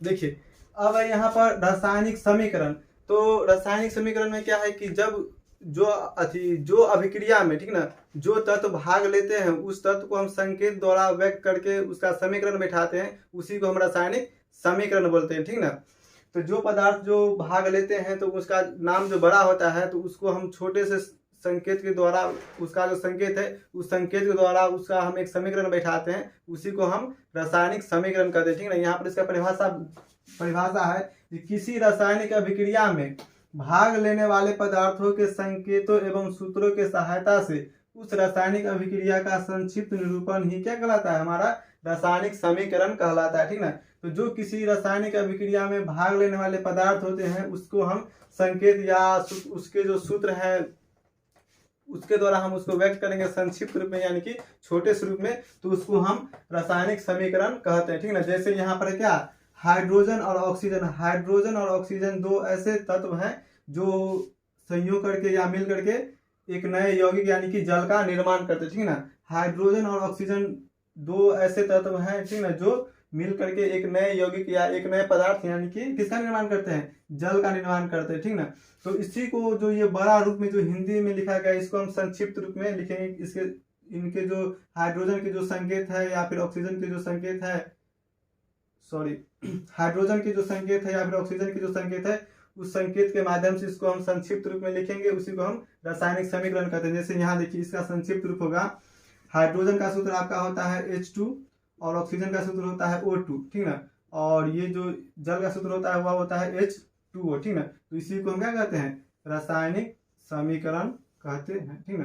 देखिए, अब है यहाँ पर रासायनिक समीकरण। तो रासायनिक समीकरण में क्या है कि जब जो अभिक्रिया में, ठीक ना, जो तत्व भाग लेते हैं उस तत्व को हम संकेत द्वारा व्यक्त करके उसका समीकरण बैठाते हैं, उसी को हम रासायनिक समीकरण बोलते हैं, ठीक ना। तो जो पदार्थ जो भाग लेते हैं तो उसका नाम जो बड़ा होता है तो उसको हम छोटे से संकेत के द्वारा, उसका जो संकेत है उस संकेत के द्वारा उसका हम एक समीकरण बैठाते हैं, उसी को हम रासायनिक समीकरण कहते हैं, ठीक ना। यहाँ पर इसका परिभाषा है कि किसी रासायनिक अभिक्रिया में भाग लेने वाले पदार्थों के संकेतों एवं सूत्रों के सहायता से उस रासायनिक अभिक्रिया का संक्षिप्त निरूपण ही क्या कहलाता है, हमारा रासायनिक समीकरण कहलाता है, ठीक ना। तो जो किसी रासायनिक अभिक्रिया में भाग लेने वाले पदार्थ होते हैं उसको हम संकेत या उसके जो सूत्र है उसके द्वारा हम उसको व्यक्त करेंगे संक्षिप्त रूप में, यानी कि छोटे स्वरूप में, तो उसको हम रासायनिक समीकरण कहते हैं, ठीक ना। जैसे यहाँ पर क्या, हाइड्रोजन और ऑक्सीजन दो ऐसे तत्व हैं जो संयोग करके या मिल करके एक नए यौगिक यानी कि जल का निर्माण करते हैं, ठीक ना। हाइड्रोजन और ऑक्सीजन दो ऐसे तत्व हैं, ठीक ना, जो मिल करके एक नए यौगिक या एक नए पदार्थ यानी कि किसका निर्माण करते हैं, जल का निर्माण करते हैं, ठीक ना। तो इसी को जो ये बड़ा रूप में जो हिंदी में लिखा गया इसको हम संक्षिप्त रूप में लिखेंगे। इसके इनके जो हाइड्रोजन के जो संकेत है या फिर ऑक्सीजन के जो संकेत है, सॉरी, हाइड्रोजन के जो संकेत है या फिर ऑक्सीजन के जो संकेत है उस संकेत के माध्यम से इसको हम संक्षिप्त रूप में लिखेंगे, उसी को हम रासायनिक समीकरण कहते हैं। जैसे यहाँ देखिए इसका संक्षिप्त रूप होगा, हाइड्रोजन का सूत्र आपका होता है H2 और ऑक्सीजन का सूत्र होता है O2, ठीक ना। और ये जो जल का सूत्र होता है वह होता है H2O, ठीक ना। तो इसी को हम क्या कहते हैं, रासायनिक समीकरण कहते हैं, ठीक ना।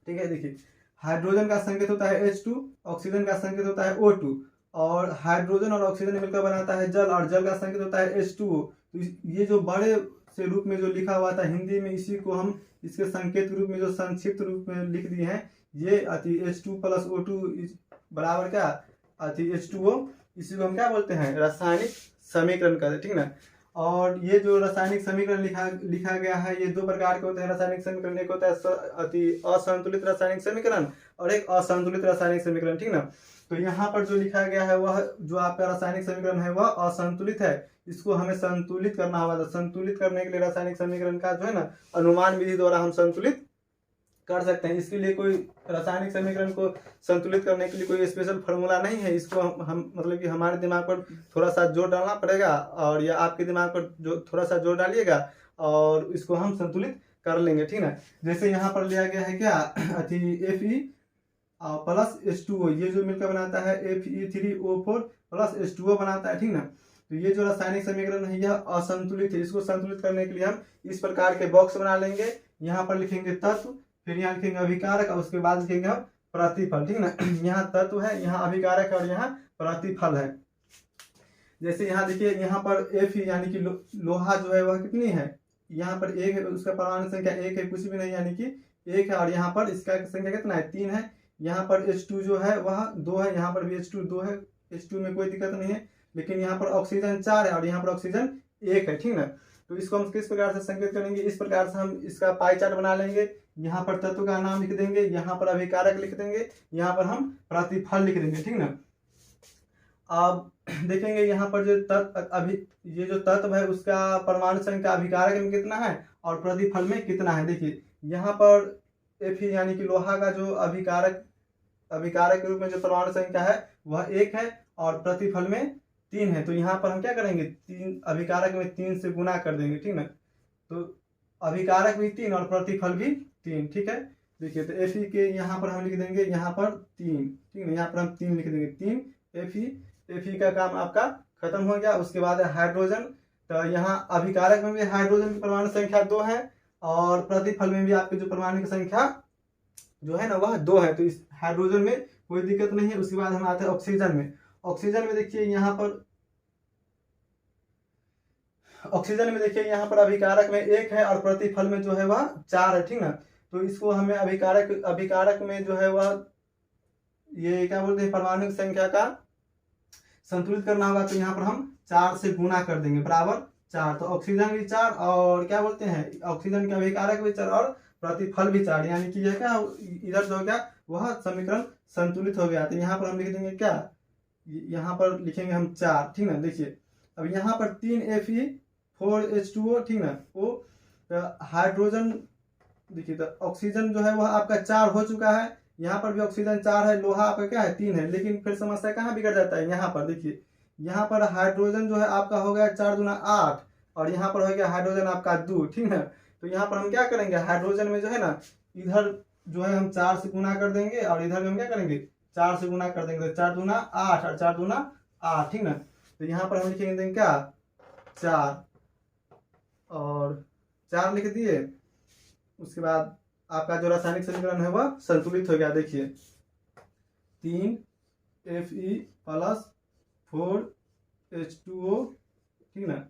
ठीक है, देखिए हाइड्रोजन का संकेत होता है H2, ऑक्सीजन का संकेत होता है O2, और हाइड्रोजन और ऑक्सीजन मिलकर बनाता है जल, और जल का संकेत होता है H2O। तो ये जो बड़े से रूप में जो लिखा हुआ था हिंदी में, इसी को हम इसके संकेत रूप में जो संक्षिप्त रूप में लिख दिए हैं, ये H2 प्लस O2 बराबर क्या, H2O, इसी को हम क्या बोलते हैं, रासायनिक समीकरण कहते हैं, ठीक ना। और ये जो रासायनिक समीकरण लिखा गया है ये दो प्रकार के होते हैं रासायनिक समीकरण। एक होता है असंतुलित रासायनिक समीकरण और एक असंतुलित रासायनिक समीकरण, ठीक ना। तो यहाँ पर जो लिखा गया है वह जो आपका रासायनिक समीकरण है वह असंतुलित है, इसको हमें संतुलित करना होगा। तो संतुलित करने के लिए रासायनिक समीकरण का जो है ना अनुमान विधि द्वारा हम संतुलित कर सकते हैं। इसके लिए कोई रासायनिक समीकरण को संतुलित करने के लिए कोई स्पेशल फार्मूला नहीं है, इसको हम मतलब कि हमारे दिमाग पर थोड़ा सा जोर डालना पड़ेगा और या आपके दिमाग पर जो थोड़ा सा जोर डालिएगा और इसको हम संतुलित कर लेंगे, ठीक ना। जैसे यहाँ पर लिया गया है क्या, Fe प्लस H2O, ये जो मिलकर बनाता है Fe3O4 प्लस H2O बनाता है, ठीक ना। तो ये जो रासायनिक समीकरण है यह असंतुलित है, इसको संतुलित करने के लिए हम इस प्रकार के बॉक्स बना लेंगे। यहाँ पर लिखेंगे तत्व, फिर यहाँ लिखेंगे अभिकारक और उसके बाद लिखेंगे हम प्रतिफल, ठीक ना। यहाँ तत्व है, यहाँ अभिकारक और यहाँ प्रतिफल है। जैसे यहाँ देखिए यहाँ पर Fe यानी कि लोहा जो है वह कितनी है, यहाँ पर एक है, उसका परमाणु संख्या एक है, कुछ भी नहीं यानी कि एक है, और यहाँ पर इसका संख्या कितना है, 3 है। यहाँ पर H2 जो है वह 2 है, यहाँ पर भी H2 2 है, H2 में कोई दिक्कत नहीं है। लेकिन यहाँ पर ऑक्सीजन 4 है और यहाँ पर ऑक्सीजन 1 है, ठीक ना। तो इसको हम किस प्रकार से संकेत करेंगे, इस प्रकार से हम इसका पाई चार्ट बना लेंगे। यहाँ पर तत्व का नाम लिख देंगे, यहाँ पर अभिकारक लिख देंगे, यहाँ पर हम प्रतिफल लिख देंगे, ठीक ना। अब देखेंगे यहाँ पर जो ये जो तत्व है उसका परमाणु संख्या अभिकारक में कितना है और प्रतिफल में कितना है। देखिए यहाँ पर Fe यानी कि लोहा का जो अभिकारक के रूप में जो परमाणु संख्या है वह 1 है और प्रतिफल में 3 है। तो यहाँ पर हम क्या करेंगे, 3 अभिकारक में 3 से गुना कर देंगे, ठीक ना। तो अभिकारक भी 3 और प्रतिफल भी 3, ठीक है। देखिए तो Fe के यहाँ पर हम लिख देंगे यहाँ पर 3, ठीक है, यहाँ पर हम 3 लिख देंगे, 3 Fe का काम आपका खत्म हो गया। उसके बाद है हाइड्रोजन, तो यहाँ अभिकारक में भी हाइड्रोजन की परमाणु संख्या 2 है और प्रतिफल में भी आपकी जो परमाणु की संख्या जो है ना वह 2 है। तो इस हाइड्रोजन में कोई दिक्कत नहीं है। उसके बाद हम आते हैं ऑक्सीजन में। ऑक्सीजन में देखिए यहाँ पर अभिकारक में 1 है और प्रतिफल में जो है वह 4 है, ठीक ना। तो इसको हमें अभिकारक में जो है वह ये क्या बोलते हैं परमाणु की संख्या का संतुलित करना होगा। तो यहाँ पर हम 4 से गुना कर देंगे बराबर 4। तो ऑक्सीजन भी 4 और क्या बोलते हैं ऑक्सीजन के अभिकारक भी 4 और प्रतिफल भी 4, यानी कि यह क्या इधर जो हो गया वह समीकरण संतुलित हो गया। तो यहाँ पर हम लिख देंगे क्या, यहाँ पर लिखेंगे हम 4, ठीक ना। देखिए अब यहाँ पर 3Fe4H2O, ठीक ना। वो हाइड्रोजन, देखिए तो ऑक्सीजन जो है वह आपका 4 हो चुका है, यहाँ पर भी ऑक्सीजन 4 है, लोहा आपका क्या है 3 है। लेकिन फिर समस्या कहाँ बिगड़ जाता है, यहाँ पर देखिए, यहाँ पर हाइड्रोजन जो है आपका हो गया 4 दूना 8, और यहाँ पर हो गया हाइड्रोजन आपका 2, ठीक है। तो यहाँ पर हम क्या करेंगे, हाइड्रोजन में जो है ना, इधर जो है हम 4 से गुना कर देंगे, और इधर हम क्या करेंगे 4 से गुना कर देंगे। तो 4 दूना 8 और 4 दूना 8, ठीक ना। तो यहाँ पर हम लिखेंगे क्या 4, और 4 लिख दिए। उसके बाद आपका जो रासायनिक समीकरण है वह संतुलित हो गया। देखिए 3Fe+4H2O, ठीक ना,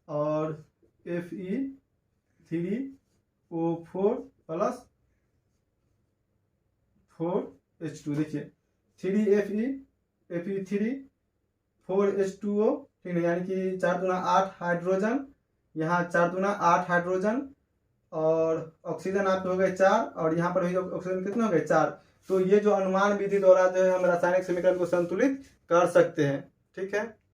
और Fe3O4+4H2। देखिए 3Fe4H2O, ठीक है, यानी कि 4 दूना 8 हाइड्रोजन, यहाँ 4 दूना 8 हाइड्रोजन, और ऑक्सीजन आपके हो गए 4, और यहाँ पर भी ऑक्सीजन कितने हो गए 4। तो ये जो अनुमान विधि द्वारा जो है हम रासायनिक समीकरण को संतुलित कर सकते हैं, ठीक है।